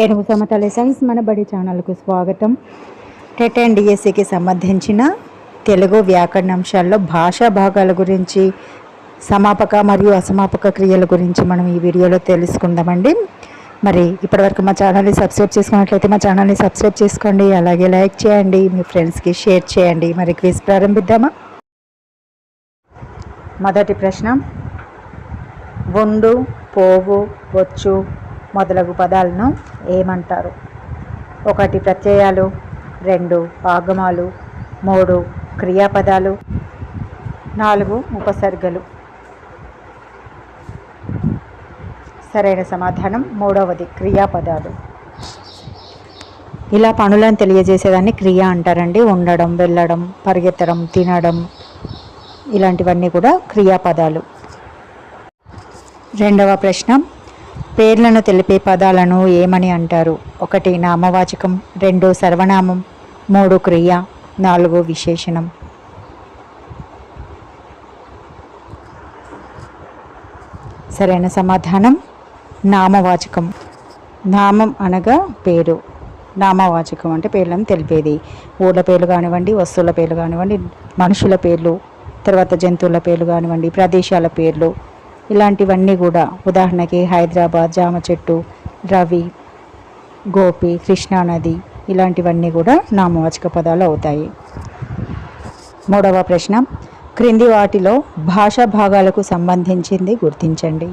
ఏనుగు సమత లెసన్స్ మన బడి ఛానల్కు స్వాగతం. టెట్ అండ్ డిఎస్సికి సంబంధించిన తెలుగు వ్యాకరణాంశాల్లో భాషా భాగాల గురించి, సమాపక మరియు అసమాపక క్రియల గురించి మనం ఈ వీడియోలో తెలుసుకుందామండి. మరి ఇప్పటివరకు మా ఛానల్ని సబ్స్క్రైబ్ చేసుకున్నట్లయితే మా ఛానల్ని సబ్స్క్రైబ్ చేసుకోండి, అలాగే లైక్ చేయండి, మీ ఫ్రెండ్స్కి షేర్ చేయండి. మరి క్విజ్ ప్రారంభిద్దామా? మొదటి ప్రశ్న, ఉండు, పోవు, వచ్చు మొదలగు పదాలను ఏమంటారు? 1 ప్రత్యయాలు, 2 ఆగమాలు, 3 క్రియాపదాలు, 4 ఉపసర్గలు. సరైన సమాధానం మూడవది, క్రియాపదాలు. ఇలా పనులను తెలియజేసేదాన్ని క్రియ అంటారండి. ఉండడం, వెళ్ళడం, పరిగెత్తడం, తినడం, ఇలాంటివన్నీ కూడా క్రియాపదాలు. రెండవ ప్రశ్న, పేర్లను తెలిపే పదాలను ఏమని అంటారు? 1 నామవాచకం, 2 సర్వనామం, 3 క్రియ, 4 విశేషణం. సరైన సమాధానం నామవాచకం. నామం అనగా పేరు, నామవాచకం అంటే పేర్లను తెలిపేది. ఊళ్ళ పేర్లు కానివ్వండి, వస్తువుల పేర్లు కానివ్వండి, మనుషుల పేర్లు, తర్వాత జంతువుల పేర్లు కానివ్వండి, ప్రదేశాల పేర్లు, ఇలాంటివన్నీ కూడా. ఉదాహరణకి హైదరాబాద్, జామ చెట్టు, రవి, గోపి, కృష్ణానది, ఇలాంటివన్నీ కూడా నామవాచక పదాలు అవుతాయి. మూడవ ప్రశ్న, క్రింది వాటిలో భాషా భాగాలకు సంబంధించింది గుర్తించండి.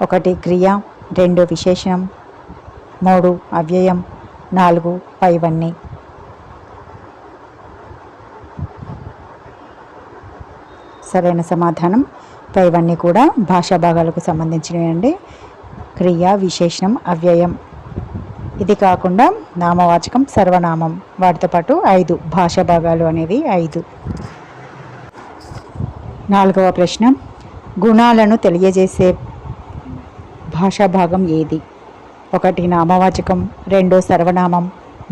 1 క్రియ, 2 విశేషణం, 3 అవ్యయం, 4 పైవన్నీ. సరైన సమాధానం పైవన్నీ కూడా భాషా భాగాలకు సంబంధించినవి అండి. క్రియ, విశేషణం, అవ్యయం. ఇది కాకుండా నామవాచకం, సర్వనామం, వాటితో పాటు 5 భాషా భాగాలు అనేవి 5. నాలుగవ ప్రశ్న, గుణాలను తెలియజేసే భాషా భాగం ఏది? 1 నామవాచకం, 2 సర్వనామం,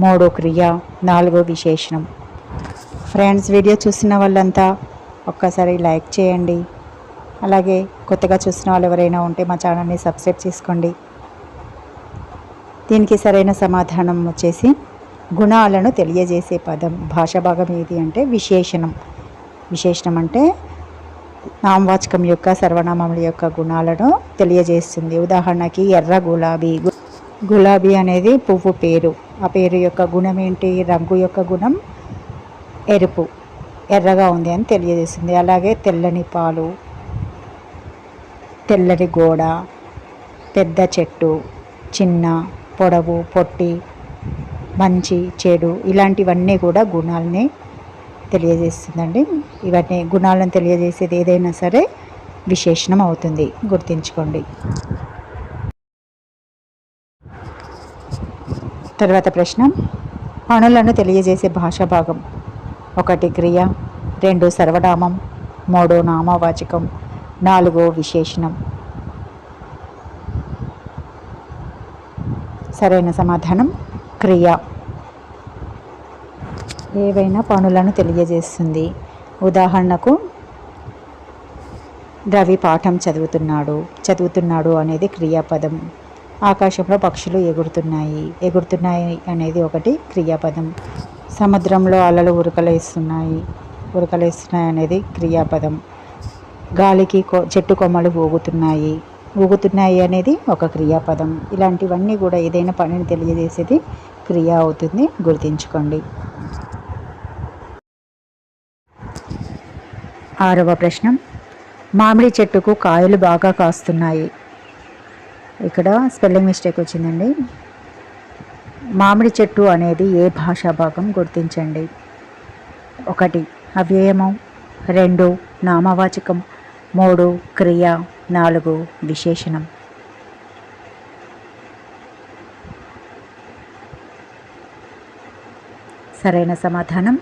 3 క్రియ, 4 విశేషణం. ఫ్రెండ్స్, వీడియో చూసిన వాళ్ళంతా ఒక్కసారి లైక్ చేయండి. అలాగే కొత్తగా చూసిన వాళ్ళు ఎవరైనా ఉంటే మా ఛానల్ని సబ్స్క్రైబ్ చేసుకోండి. దీనికి సరైన సమాధానం వచ్చేసి, గుణాలను తెలియజేసే పదం భాషా భాగం ఏది అంటే విశేషణం. విశేషణం అంటే నామవాచకం యొక్క, సర్వనామముల యొక్క గుణాలను తెలియజేస్తుంది. ఉదాహరణకి ఎర్ర గులాబీ. గులాబీ అనేది పువ్వు పేరు. ఆ పేరు యొక్క గుణం ఏంటి? రంగు యొక్క గుణం ఎరుపు, ఎర్రగా ఉంది అని తెలియజేస్తుంది. అలాగే తెల్లని పాలు, తెల్లని గోడ, పెద్ద చెట్టు, చిన్న, పొడవు, పొట్టి, మంచి, చెడు, ఇలాంటివన్నీ కూడా గుణాలని తెలియజేస్తుందండి. ఇవన్నీ గుణాలను తెలియజేసేది ఏదైనా సరే విశేషణం అవుతుంది, గుర్తుంచుకోండి. తర్వాత ప్రశ్న, పనులను తెలియజేసే భాషా భాగం. 1 క్రియ, 2 సర్వనామం, 3 నామవాచకం, 4 విశేషణం. సరైన సమాధానం క్రియ. ఏవైనా పనులను తెలియజేస్తుంది. ఉదాహరణకు రవి పాఠం చదువుతున్నాడు అనేది క్రియాపదం. ఆకాశంలో పక్షులు ఎగురుతున్నాయి అనేది 1 క్రియాపదం. సముద్రంలో అలలు ఉరకలేస్తున్నాయి అనేది క్రియాపదం. గాలికి చెట్టు కొమ్మలు ఊగుతున్నాయి అనేది 1 క్రియాపదం. ఇలాంటివన్నీ కూడా ఏదైనా పనిని తెలియజేసేది క్రియ అవుతుంది, గుర్తుంచుకోండి. 6వ ప్రశ్న, మామిడి చెట్టుకు కాయలు బాగా కాస్తున్నాయి. ఇక్కడ స్పెల్లింగ్ మిస్టేక్ వచ్చిందండి. మామిడి చెట్టు అనేది ఏ భాషా భాగం? గుర్తించండి. 1 అవ్యయము, 2 నామవాచకం, 3 క్రియ, 4 విశేషణం. సరైన సమాధానం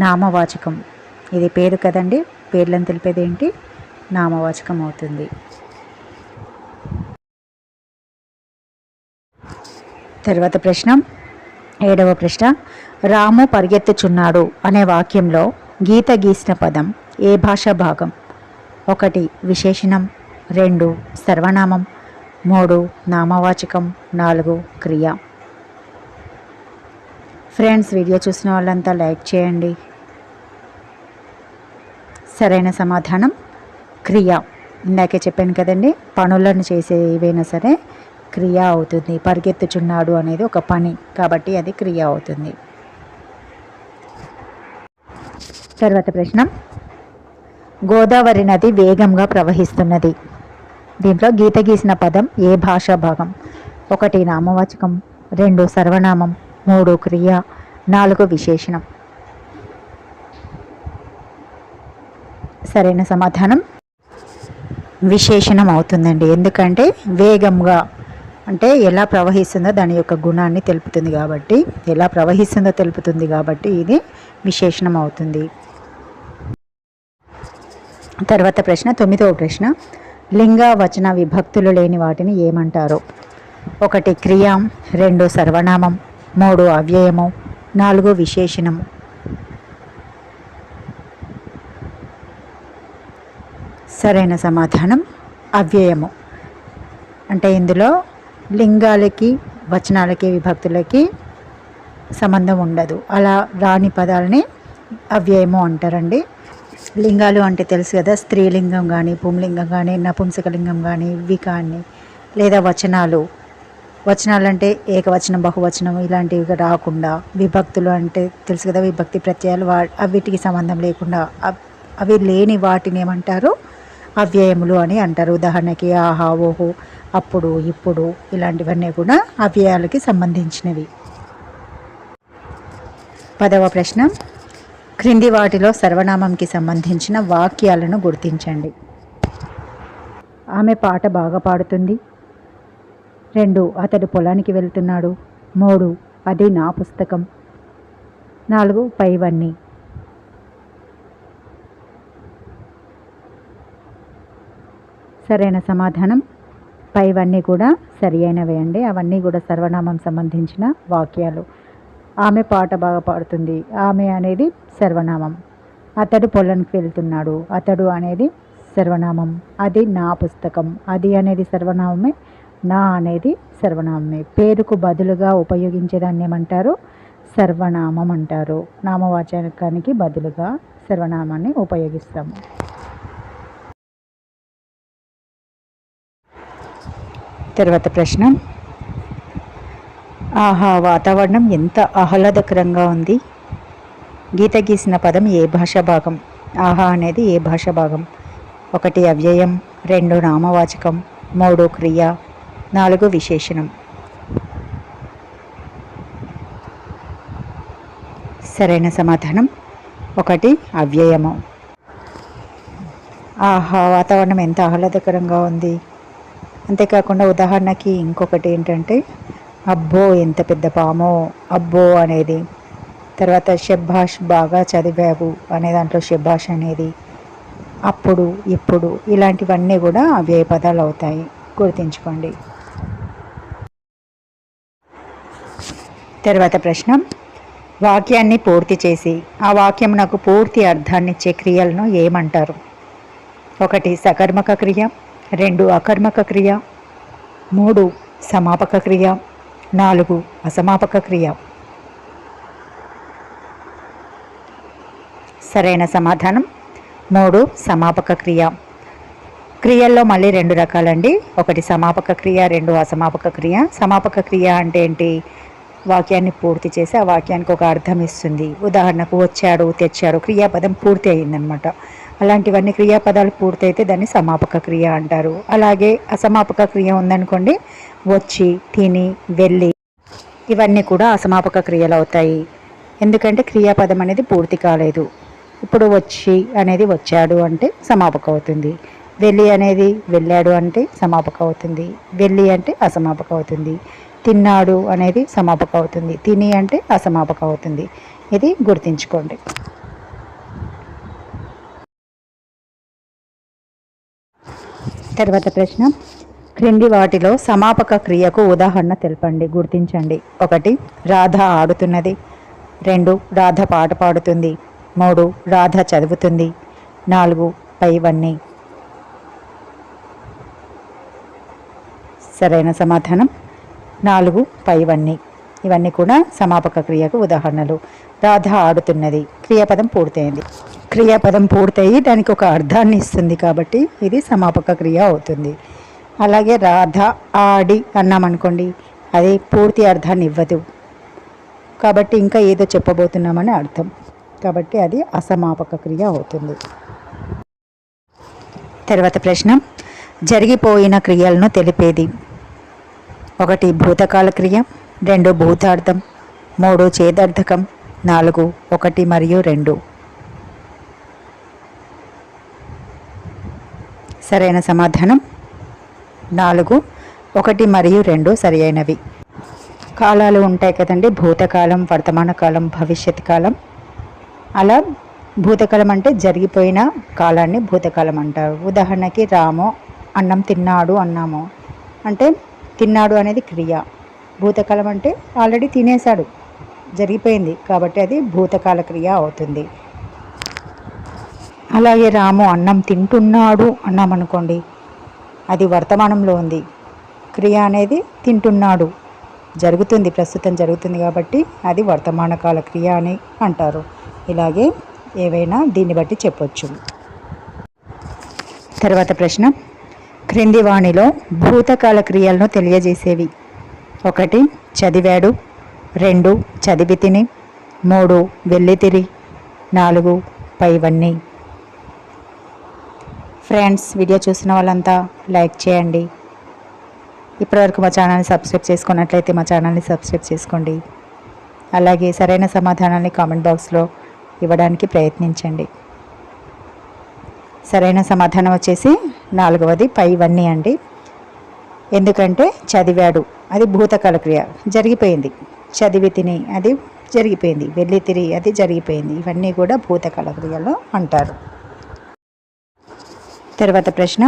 నామవాచకం. ఇది పేరు కదండి, పేర్లను తెలిపేది ఏంటి? నామవాచకం అవుతుంది. తర్వాత ప్రశ్న, 7వ ప్రశ్న, రాము పరిగెత్తుచున్నాడు అనే వాక్యంలో గీత గీసిన పదం ఏ భాషా భాగం? 1 విశేషణం, 2 సర్వనామం, 3 నామవాచకం, 4 క్రియ. ఫ్రెండ్స్, వీడియో చూసిన వాళ్ళంతా లైక్ చేయండి. సరైన సమాధానం క్రియ. ఇందాకే చెప్పాను కదండి, పనులను చేసే ఏవైనా సరే క్రియ అవుతుంది. పరిగెత్తుచున్నాడు అనేది ఒక పని కాబట్టి అది క్రియ అవుతుంది. తర్వాత ప్రశ్న, గోదావరి నది వేగంగా ప్రవహిస్తున్నది. దీంట్లో గీత గీసిన పదం ఏ భాషా భాగం? 1 నామవాచకం, 2 సర్వనామం, 3 క్రియ, 4 విశేషణం. సరైన సమాధానం విశేషణం అవుతుందండి. ఎందుకంటే వేగంగా అంటే ఎలా ప్రవహిస్తుందో దాని యొక్క గుణాన్ని తెలుపుతుంది కాబట్టి, ఎలా ప్రవహిస్తుందో తెలుపుతుంది కాబట్టి ఇది విశేషణం అవుతుంది. తర్వాత ప్రశ్న, 9వ ప్రశ్న, లింగ వచన విభక్తులు లేని వాటిని ఏమంటారు? 1 క్రియ, 2 సర్వనామం, 3 అవ్యయము, 4 విశేషణము. సరైన సమాధానం అవ్యయము. అంటే ఇందులో లింగాలకి వచనాలకి విభక్తులకి సంబంధం ఉండదు. అలా రాని పదాలని అవ్యయము అంటారండి. లింగాలు అంటే తెలుసు కదా, స్త్రీలింగం కానీ పుంలింగం కానీ నపుంసకలింగం కానీ ఇవి కానీ, లేదా వచనాలు అంటే ఏకవచనం బహువచనం ఇలాంటివి రాకుండా, విభక్తులు అంటే తెలుసు కదా, విభక్తి ప్రత్యయాలు వీటికి సంబంధం లేకుండా అవి లేని వాటిని ఏమంటారు? అవ్యయములు అని అంటారు. ఉదాహరణకి ఆహా, ఓహో, అప్పుడు, ఇప్పుడు ఇలాంటివన్నీ కూడా అవ్యయాలకి సంబంధించినవి. 10వ ప్రశ్న, క్రింది వాటిలో సర్వనామంకి సంబంధించిన వాక్యాలను గుర్తించండి. ఆమె పాట బాగా పాడుతుంది. 2 అతడు పొలానికి వెళ్తున్నాడు. 3 అది నా పుస్తకం. 4 పైవన్నీ. సరైన సమాధానం పైవన్నీ కూడా సరి అయినవే అండి. అవన్నీ కూడా సర్వనామం సంబంధించిన వాక్యాలు. ఆమె పాట బాగా పాడుతుంది, ఆమె అనేది సర్వనామం. అతడు పొలానికి వెళ్తున్నాడు, అతడు అనేది సర్వనామం. అది నా పుస్తకం, అది అనేది సర్వనామమే, నా అనేది సర్వనామమే. పేరుకు బదులుగా ఉపయోగించేదాన్ని ఏమంటారు? సర్వనామం అంటారు. నామవాచకానికి బదులుగా సర్వనామాన్ని ఉపయోగిస్తాము. తర్వాత ప్రశ్న, ఆహా, వాతావరణం ఎంత ఆహ్లాదకరంగా ఉంది. గీత గీసిన పదం ఏ భాషా భాగం? ఆహా అనేది ఏ భాషా భాగం? 1 అవ్యయం, 2 నామవాచకం, 3 క్రియ, 4 విశేషణం. సరైన సమాధానం 1 అవ్యయము. ఆహా, వాతావరణం ఎంత ఆహ్లాదకరంగా ఉంది. అంతేకాకుండా ఉదాహరణకి ఇంకొకటి ఏంటంటే, అబ్బో ఎంత పెద్ద పామో, అబ్బో అనేది. తర్వాత షబ్బాష్ బాగా చదివావు అనే దాంట్లో షబ్బాష్ అనేది, అప్పుడు, ఇప్పుడు ఇలాంటివన్నీ కూడా అవ్యయ పదాలు అవుతాయి. గుర్తుంచుకోండి. తర్వాత ప్రశ్న, వాక్యాన్ని పూర్తి చేసి ఆ వాక్యం నాకు పూర్తి అర్థాన్నిచ్చే క్రియలను ఏమంటారు? 1 సకర్మక క్రియ, 2 అకర్మక క్రియ, 3 సమాపక క్రియ, 4 అసమాపక క్రియ. సరైన సమాధానం 3 సమాపక క్రియ. క్రియల్లో మళ్ళీ 2 రకాలండి. 1 సమాపక క్రియ, 2 అసమాపక క్రియ. సమాపక క్రియ అంటే ఏంటి? వాక్యాన్ని పూర్తి చేసి ఆ వాక్యానికి ఒక అర్థం ఇస్తుంది. ఉదాహరణకు వచ్చాడు, తెచ్చాడు, క్రియాపదం పూర్తి అయిందనమాట. అలాంటివన్నీ క్రియాపదాలు పూర్తయితే దాన్ని సమాపక క్రియ అంటారు. అలాగే అసమాపక క్రియ ఉందనుకోండి, వచ్చి, తిని, వెళ్ళి ఇవన్నీ కూడా అసమాపక క్రియలు అవుతాయి. ఎందుకంటే క్రియాపదం అనేది పూర్తి కాలేదు. ఇప్పుడు వచ్చి అనేది వచ్చాడు అంటే సమాపక అవుతుంది, వెళ్ళి అనేది వెళ్ళాడు అంటే సమాపక అవుతుంది, వెళ్ళి అంటే అసమాపక అవుతుంది, తిన్నాడు అనేది సమాపక అవుతుంది, తిని అంటే అసమాపక అవుతుంది. ఇది గుర్తుంచుకోండి. తర్వాత ప్రశ్న, క్రింది వాటిలో సమాపక క్రియకు ఉదాహరణ తెలపండి, గుర్తించండి. 1 రాధ ఆడుతున్నది, 2 రాధ పాట పాడుతుంది, 3 రాధ చదువుతుంది, 4 పైవన్నీ. సరైన సమాధానం 4 పైవన్నీ. ఇవన్నీ కూడా సమాపక క్రియకు ఉదాహరణలు. రాధ ఆడుతున్నది, క్రియాపదం పూర్తయింది. క్రియాపదం పూర్తయి దానికి ఒక అర్థాన్ని ఇస్తుంది కాబట్టి ఇది సమాపక క్రియ అవుతుంది. అలాగే రాధ ఆడి అన్నామనుకోండి, అది పూర్తి అర్థాన్ని ఇవ్వదు కాబట్టి ఇంకా ఏదో చెప్పబోతున్నామని అర్థం, కాబట్టి అది అసమాపక క్రియ అవుతుంది. తర్వాత ప్రశ్న, జరిగిపోయిన క్రియలను తెలిపేది. 1 భూతకాల క్రియ, 2 భూతార్థం, 3 చేదర్థకం, 4 1 మరియు 2. సరైన సమాధానం 4 1 మరియు 2 సరి అయినవి. కాలాలు ఉంటాయి కదండి, భూతకాలం, వర్తమాన కాలం, భవిష్యత్ కాలం. అలా భూతకాలం అంటే జరిగిపోయిన కాలాన్ని భూతకాలం అంటారు. ఉదాహరణకి రాము అన్నం తిన్నాడు అన్నాము అంటే తిన్నాడు అనేది క్రియ. భూతకాలం అంటే ఆల్రెడీ తినేశాడు, జరిగిపోయింది కాబట్టి అది భూతకాల క్రియ అవుతుంది. అలాగే రాము అన్నం తింటున్నాడు అన్నామనుకోండి, అది వర్తమానంలో ఉంది, క్రియ అనేది తింటున్నాడు, జరుగుతుంది, ప్రస్తుతం జరుగుతుంది కాబట్టి అది వర్తమాన కాల క్రియ అని అంటారు. ఇలాగే ఏవైనా దీన్ని బట్టి చెప్పొచ్చు. తర్వాత ప్రశ్న, క్రింది వాణిలో భూతకాల క్రియలను తెలియజేసేవి. 1 చదివాడు, 2 చదివి తిని, 3 వెళ్ళితిరి, 4 పైవన్నీ. ఫ్రెండ్స్, వీడియో చూసిన వాళ్ళంతా లైక్ చేయండి. ఇప్పటివరకు మా ఛానల్ని సబ్స్క్రైబ్ చేసుకున్నట్లయితే మా ఛానల్ని సబ్స్క్రైబ్ చేసుకోండి. అలాగే సరైన సమాధానాన్ని కామెంట్ బాక్స్లో ఇవ్వడానికి ప్రయత్నించండి. సరైన సమాధానం వచ్చేసి 4వది పైవన్నీ అండి. ఎందుకంటే చదివాడు అది భూతకాల క్రియ, జరిగిపోయింది. చదివి తిని అది జరిగిపోయింది. వెళ్ళి తిరిగి అది జరిగిపోయింది. ఇవన్నీ కూడా భూతకాల క్రియలు అంటారు. తర్వాత ప్రశ్న,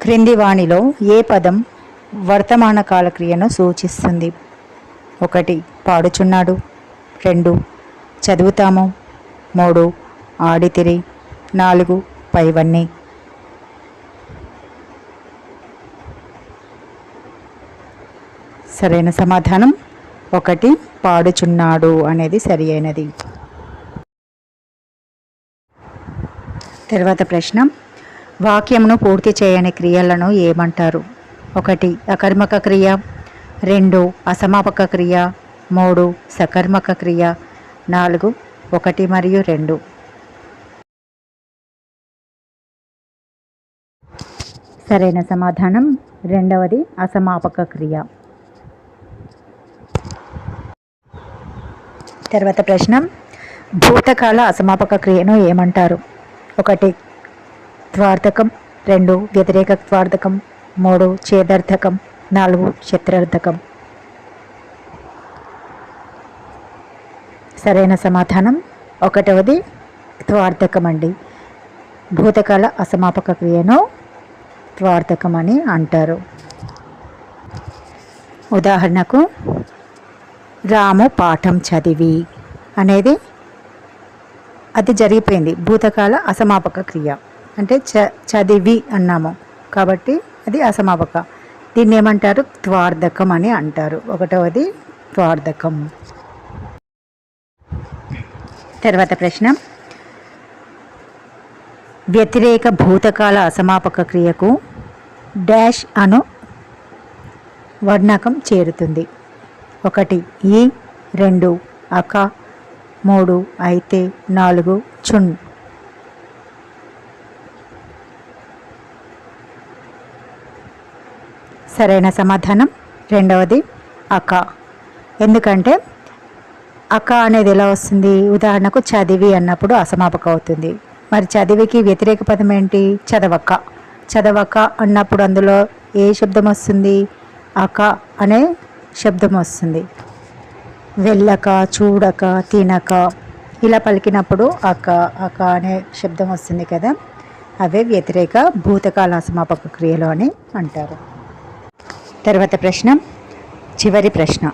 క్రింది వాణిలో ఏ పదం వర్తమాన కాల క్రియను సూచిస్తుంది? 1 పాడుచున్నాడు, 2 చదువుతాము, 3 ఆడితిరి, 4 పైవన్నీ. సరైన సమాధానం 1 పాడుచున్నాడు అనేది సరి అయినది. తర్వాత ప్రశ్న, వాక్యమును పూర్తి చేయని క్రియలను ఏమంటారు? 1 అకర్మక క్రియ, 2 అసమాపక క్రియ, 3 సకర్మక క్రియ, 4 1 మరియు 2. సరైన సమాధానం 2వది అసమాపక క్రియ. తర్వాత ప్రశ్న, భూతకాల అసమాపక క్రియను ఏమంటారు? 1 త్వార్థకం, 2 వ్యతిరేక త్వార్థకం, 3 చేదర్థకం, 4 శత్రార్థకం. సరైన సమాధానం 1వది త్వార్థకం అండి. భూతకాల అసమాపక క్రియను త్వార్థకం అని అంటారు. ఉదాహరణకు రాము పాఠం చదివి అనేది అది జరిగిపోయింది, భూతకాల అసమాపక క్రియ. అంటే చదివి అన్నాము కాబట్టి అది అసమాపక. దీన్ని ఏమంటారు? త్వార్థకం అని అంటారు. 1వది త్వార్థకం. తర్వాత ప్రశ్న, వ్యతిరేక భూతకాల అసమాపక క్రియకు డాష్ అను వర్ణకం చేరుతుంది. 1 ఈ, 2 అక, 3 అయితే, 4 చున్. సరైన సమాధానం 2వది అక. ఎందుకంటే అక అనేది ఎలా వస్తుంది? ఉదాహరణకు చదివి అన్నప్పుడు అసమాపక అవుతుంది. మరి చదివికి వ్యతిరేక పదం ఏంటి? చదవక. చదవక అన్నప్పుడు అందులో ఏ శబ్దం వస్తుంది? అక అనే శబ్దం వస్తుంది. వెళ్ళక, చూడక, తినక ఇలా పలికినప్పుడు అక అక అనే శబ్దం వస్తుంది కదా, అవే వ్యతిరేక భూతకాల అసమాపక క్రియలు అని అంటారు. తర్వాత ప్రశ్న, చివరి ప్రశ్న,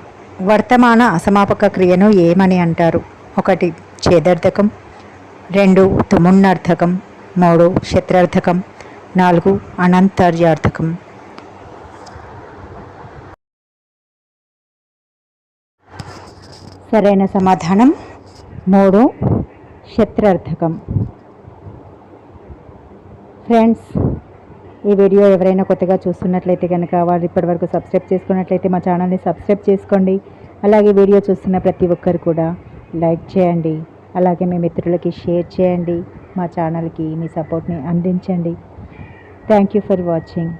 వర్తమాన అసమాపక క్రియను ఏమని అంటారు? 1 చేదర్థకం, 2 తుమున్నర్థకం, 3 శత్రార్థకం, 4 అనంతర్యార్థకం. సరైన సమాధానం 3 శత్రార్థకం. ఫ్రెండ్స్, ఈ వీడియో ఎవరైనా కొత్తగా చూస్తున్నట్లయితే కనుక వాళ్ళు ఇప్పటివరకు సబ్స్క్రైబ్ చేసుకున్నట్లయితే మా ఛానల్ని సబ్స్క్రైబ్ చేసుకోండి. అలాగే వీడియో చూస్తున్న ప్రతి ఒక్కరు కూడా లైక్ చేయండి. అలాగే మీ మిత్రులకి షేర్ చేయండి. మా ఛానల్కి మీ సపోర్ట్ని అందించండి. Thank you for watching.